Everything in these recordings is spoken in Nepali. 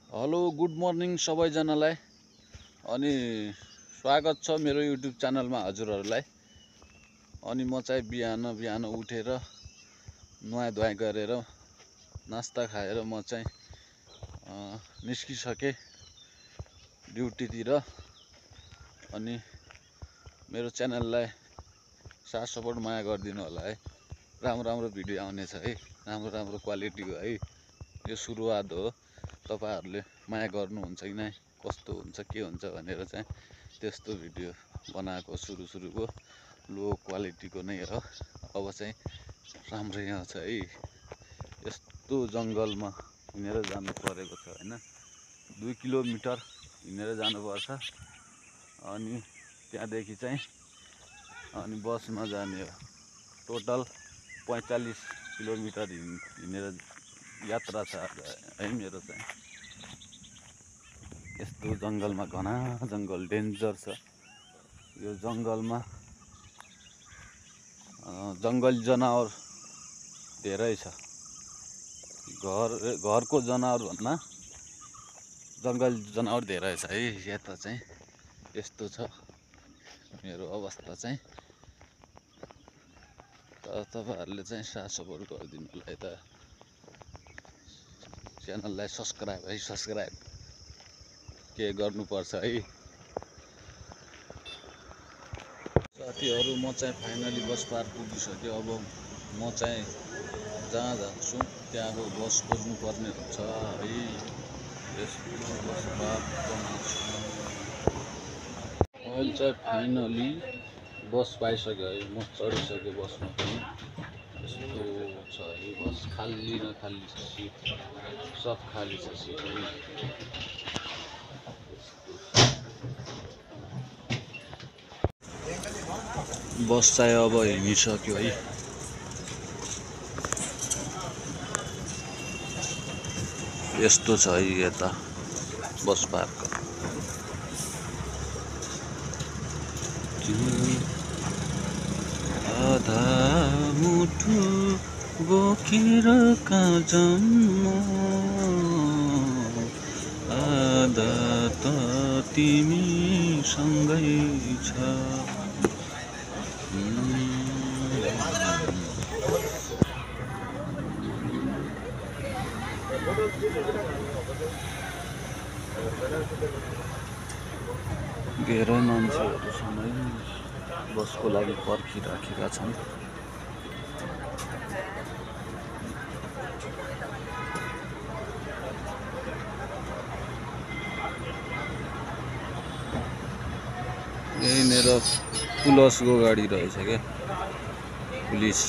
हेलो गुड मर्निङ सबैजनालाई अनि स्वागत छ मेरो युट्युब च्यानलमा हजुरहरूलाई। अनि म चाहिँ बिहान उठेर नुहाइ धुवाइ गरेर नास्ता खाएर म चाहिँ निस्किसके ड्युटीतिर। अनि मेरो च्यानललाई साथ सपोर्ट माया गरिदिनु होला है। राम्रो भिडियो आउनेछ है, राम्रो क्वालिटीको है। यो सुरुवात हो, तपाईहरुले माया गर्नुहुन्छ कि नै, कस्तो हुन्छ के हुन्छ भनेर चाहिँ त्यस्तो भिडियो बनाएको सुरुको लो क्वालिटीको नै हो। अब चाहिँ राम्रै आउँछ है। यस्तो जङ्गलमा हिँडेर जानु परेको छ हैन, 2 किलोमिटर हिँडेर जानुपर्छ। अनि त्यहाँदेखि चाहिँ अनि बसमा जाने हो। टोटल 45 किलोमिटर हिँडेर यात्रा छ है मेरो चाहिँ। यस्तो जङ्गलमा घना जङ्गल डेन्जर छ। यो जङ्गलमा जङ्गली जनावर धेरै छ। घरको जनावर भन्दा जङ्गली जनावर धेरै छ है। यता चाहिँ यस्तो छ मेरो अवस्था चाहिँ। तपाईहरुले चाहिँ साथ सपोर्ट गरिदिनु होला है त। च्यानललाई सब्स्क्राइब के गर्नुपर्छ है साथीहरु। म चाहिँ फाइनली बस पार्क पुगिसक्यो। अब म चाहिँ जहाँ जान्छु त्यहाँको बस खोज्नु पर्ने हुन्छ है। यस्तो बस पार्कमा अहिले चाहिँ फाइनली बस पाइसक्यो है। म चढिसकेँ बसमा पनि। यस्तो छ है बस, खाली न खाली छ सिट, सब खाली छ सिट है। बस चाहिँ अब हिँडिसक्यो है। यस्तो छ है यता बस पार्क। आधा मुठु बोकेर कहाँ जानु, आधा त तिमी सँगै छ। धेरै मान्छेहरू सँगै बसको लागि पर्खिराखेका छन्। यहीँनिर पुलिसको गाडी रहेछ क्या, पुलिस।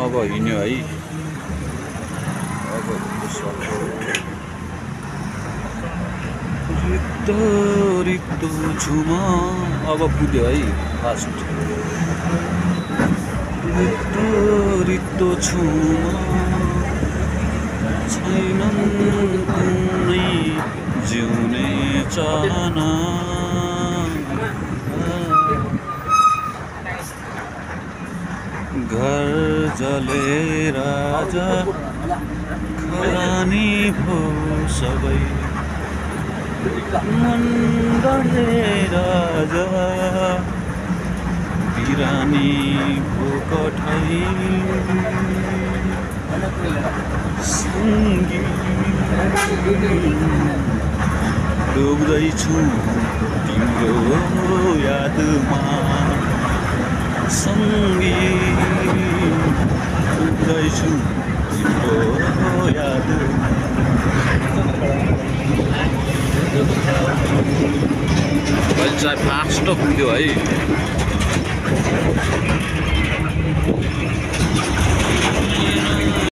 अब हिँड्यो है। अब रिक्तो छुमा अब पुग्यो है फास्ट। रिक्तो छुमा छैनन् कुनै जिउने चाहना। घर जलेर राजा खरानी भो सबै, मन डढेर राजा बिरानी भो कठै। सँगी डुब्दैछु तिम्रो यादमा, सँगी डुब्दैछु तिम्रो यादमा। अहिले चाहिँ फास्ट पुग्यो है।